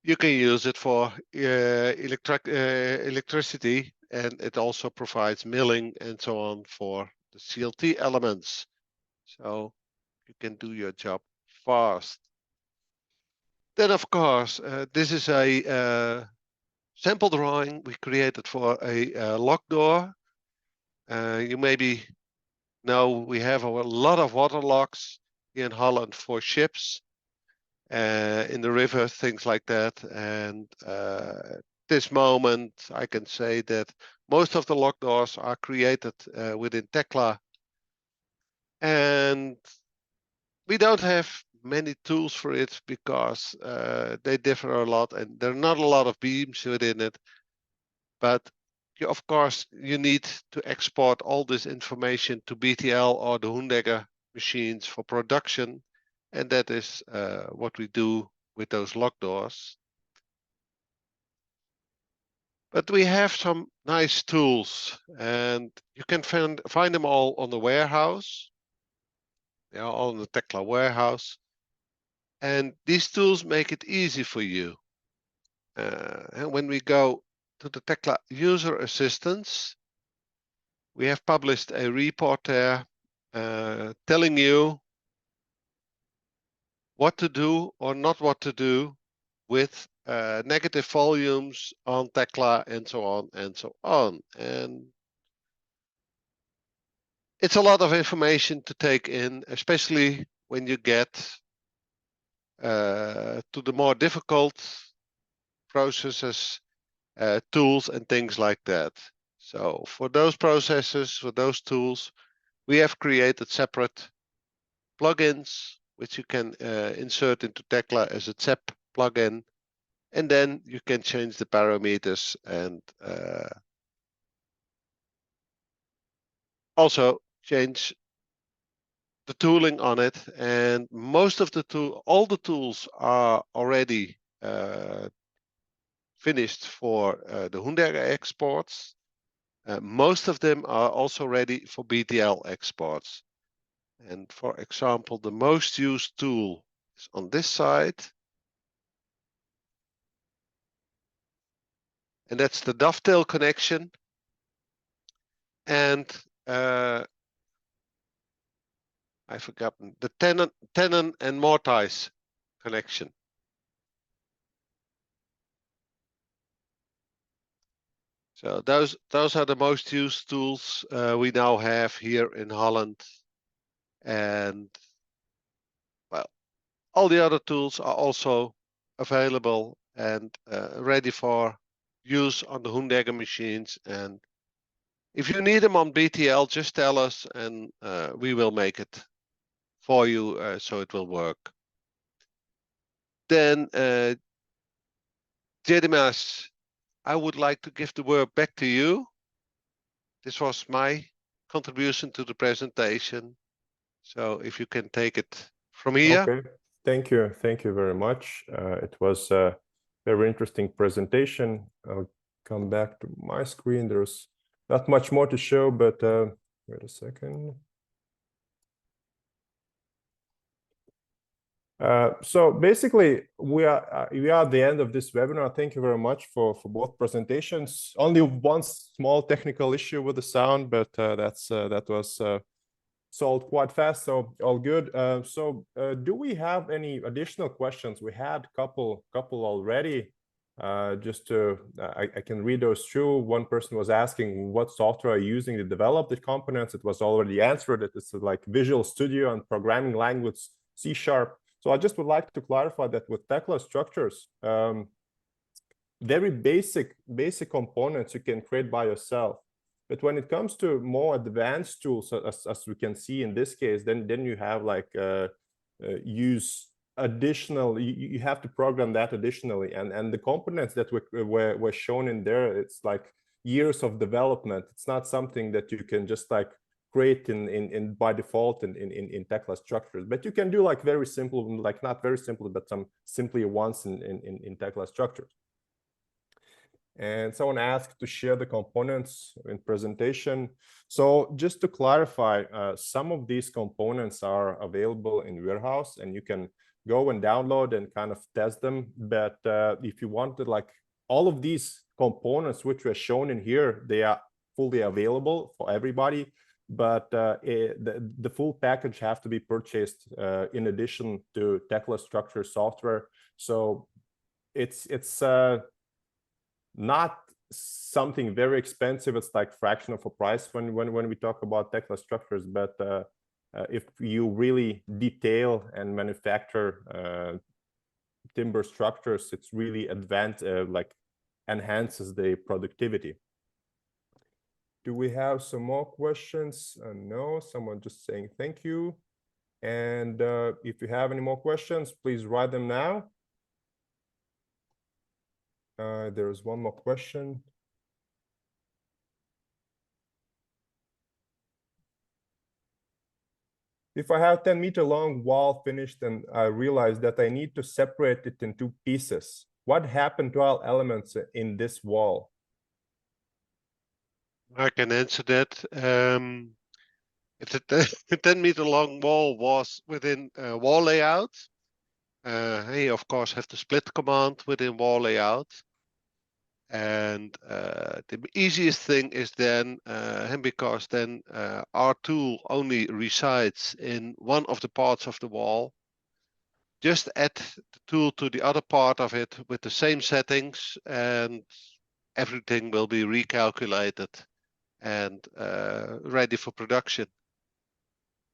You can use it for electricity, and it also provides milling and so on for the CLT elements. So you can do your job fast. Then, of course, this is a sample drawing we created for a lock door. You maybe know we have a lot of water locks here in Holland for ships, in the river, things like that. And this moment, I can say that most of the lock doors are created within Tekla. And we don't have many tools for it because they differ a lot and there are not a lot of beams within it. But of course, you need to export all this information to BTL or the Hundegger machines for production. And that is what we do with those lock doors. But we have some nice tools, and you can find them all on the warehouse. They are all in the Tekla warehouse. And these tools make it easy for you. And when we go to the Tekla user assistance, we have published a report there telling you what to do or not what to do with negative volumes on Tekla and so on and so on. And it's a lot of information to take in, especially when you get to the more difficult processes, tools and things like that. So for those processes, for those tools, we have created separate plugins, which you can insert into Tekla as a ZEP plugin. And then you can change the parameters and also change the tooling on it. And most of the all the tools are already finished for the Hundegger exports. Most of them are also ready for BTL exports. And for example, the most used tool is on this side. and that's the dovetail connection, and I've forgotten the tenon and mortise connection. So those are the most used tools we now have here in Holland, and well, all the other tools are also available and ready for use on the Hoendegger machines. And if you need them on BTL, just tell us, and we will make it for you so it will work. Then, Jedimas, I would like to give the word back to you. This was my contribution to the presentation. So if you can take it from here. Okay, thank you very much. It was a very interesting presentation. I'll come back to my screen. There's not much more to show, but wait a second. So basically, we are at the end of this webinar. Thank you very much for both presentations. Only one small technical issue with the sound, but that was solved quite fast, so all good. Do we have any additional questions? We had couple already. Just to I can read those through. One person was asking what software are you using to develop the components. It was already answered. It's like Visual Studio and programming language C#. So I just would like to clarify that with Tekla structures, very basic components you can create by yourself. But when it comes to more advanced tools, as we can see in this case, then you have like use additional. You have to program that additionally, and the components that were shown in there, it's like years of development. It's not something that you can just like create in by default in Tekla structures, but you can do like very simple, like not very simple, but some simply ones in Tekla structures. And someone asked to share the components in presentation. So just to clarify, some of these components are available in Warehouse, and you can go and download and kind of test them. But if you wanted like all of these components which were shown in here, they are fully available for everybody. But the full package has to be purchased in addition to Tekla structure software. So it's not something very expensive. It's like fraction of a price when we talk about Tekla structures. But if you really detail and manufacture timber structures, it's really advanced, like enhances the productivity. Do we have some more questions? No, someone just saying thank you. And if you have any more questions, please write them now. There is one more question. If I have 10-meter long wall finished and I realize that I need to separate it in 2 pieces, what happened to all elements in this wall? I can answer that. If the 10-meter long wall was within wall layout, you of course have the split command within wall layout. And the easiest thing is then, because then our tool only resides in one of the parts of the wall, just add the tool to the other part of it with the same settings, and everything will be recalculated and ready for production.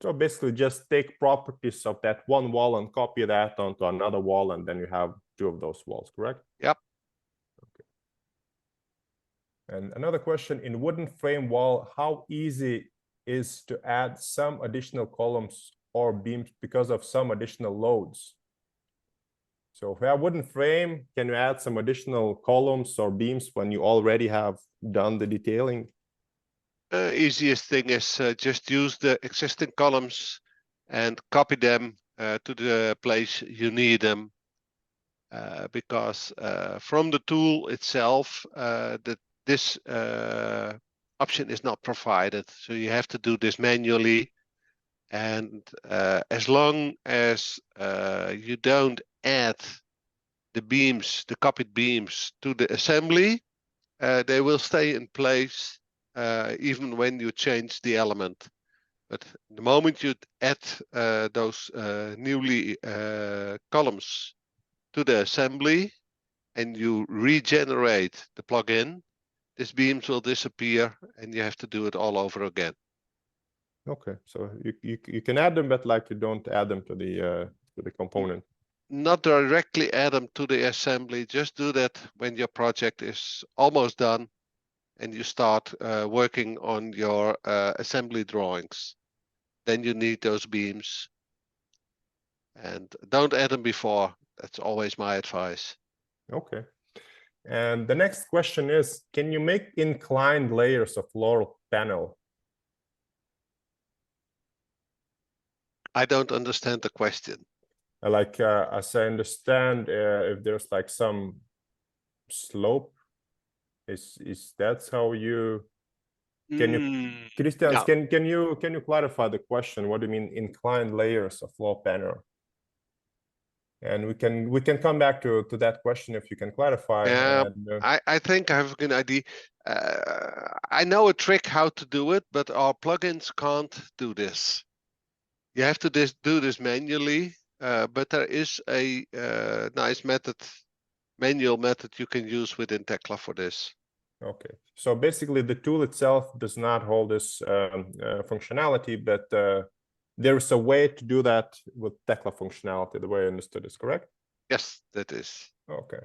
So basically just take properties of that one wall and copy that onto another wall, and then you have 2 of those walls, correct? Yep. Okay. And another question, in wooden frame wall, how easy is to add some additional columns or beams because of some additional loads? So if you have wooden frame, can you add some additional columns or beams when you already have done the detailing? Easiest thing is just use the existing columns and copy them to the place you need them, because from the tool itself this option is not provided, so you have to do this manually. And as long as you don't add the beams, the copied beams, to the assembly, they will stay in place even when you change the element. But the moment you add those newly columns to the assembly and you regenerate the plugin, these beams will disappear and you have to do it all over again. Okay, so you can add them, but like you don't add them to the component. Not directly add them to the assembly. Just do that when your project is almost done and you start working on your assembly drawings. Then you need those beams. And don't add them before. That's always my advice. Okay. And the next question is, can you make inclined layers of floor panel? I don't understand the question. Like, as I understand, if there's like some slope, is that's how you can you Christian, no. can you clarify the question? What do you mean inclined layers of floor panel? And we can come back to that question if you can clarify. And, I think I have a good idea. I know a trick how to do it, but our plugins can't do this. You have to do this manually, but there is a nice method, manual method you can use within Tekla for this. Okay, so basically the tool itself does not hold this functionality, but there's a way to do that with Tekla functionality, the way I understood is correct? Yes, that is. Okay.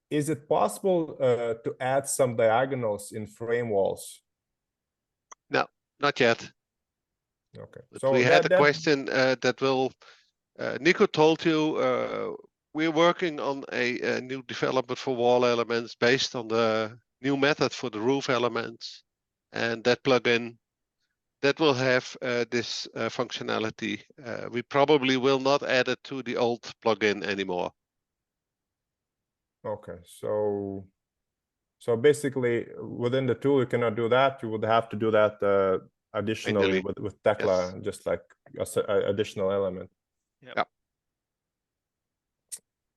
Is it possible to add some diagonals in frame walls? No, not yet. Okay. But So we had a question that will, Nico told you, we're working on a new development for wall elements based on the new method for the roof elements. And that plugin that will have this functionality. We probably will not add it to the old plugin anymore. Okay, so basically within the tool you cannot do that. You would have to do that additionally with Tekla, yes. Just like an additional element. Yeah.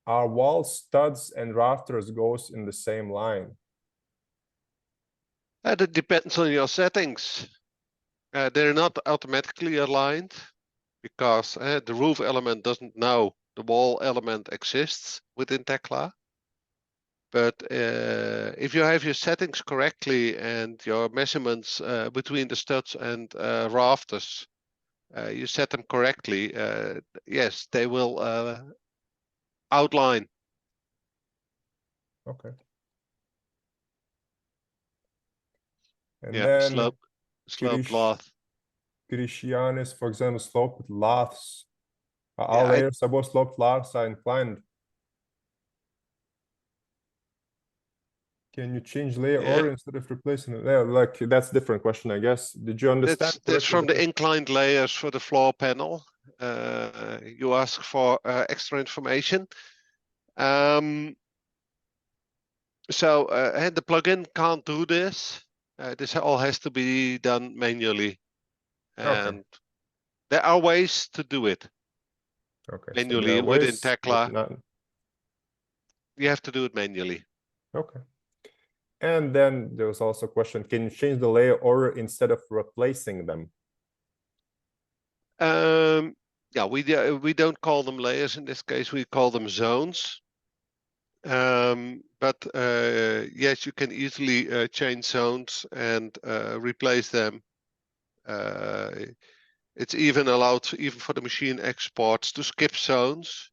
Are wall studs and rafters goes in the same line? That depends on your settings. They're not automatically aligned because the roof element doesn't know the wall element exists within Tekla. But if you have your settings correctly and your measurements between the studs and rafters, you set them correctly, yes, they will outline. Okay. And yeah, then slope lath. Christianis, for example, sloped laths. All layers above sloped laths are inclined. Can you change layer order instead of replacing it? Yeah, like that's a different question, I guess. Did you understand? That's from the inclined layers for the floor panel. You ask for extra information. So the plugin can't do this. This all has to be done manually. And there are ways to do it. Okay. Manually So within Tekla. not... You have to do it manually. Okay. And then there was also a question, can you change the layer order instead of replacing them? Yeah, we don't call them layers in this case, we call them zones. But yes, you can easily change zones and replace them. It's even allowed, even for the machine exports, to skip zones.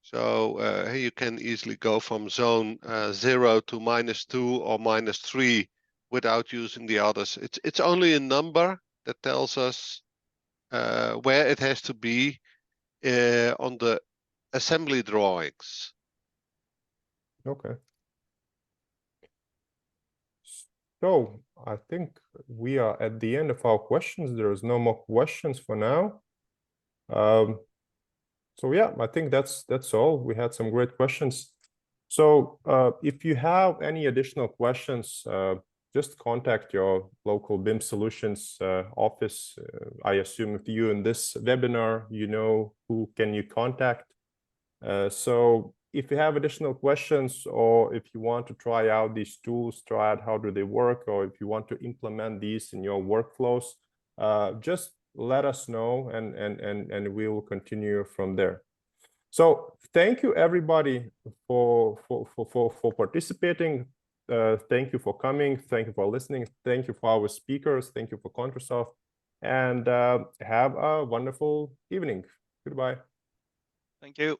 So you can easily go from zone 0 to -2 or -3 without using the others. It's only a number that tells us where it has to be on the assembly drawings. Okay. So I think we are at the end of our questions. There is no more questions for now. So yeah, I think that's all. We had some great questions. So if you have any additional questions, just contact your local BIM Solutions office. I assume if you're in this webinar, you know who can you contact. So if you have additional questions, or if you want to try out these tools, try out how do they work, or if you want to implement these in your workflows, just let us know, and we will continue from there. So thank you everybody for participating. Thank you for coming. Thank you for listening. Thank you for our speakers. Thank you for Contrasoft, and have a wonderful evening. Goodbye. Thank you.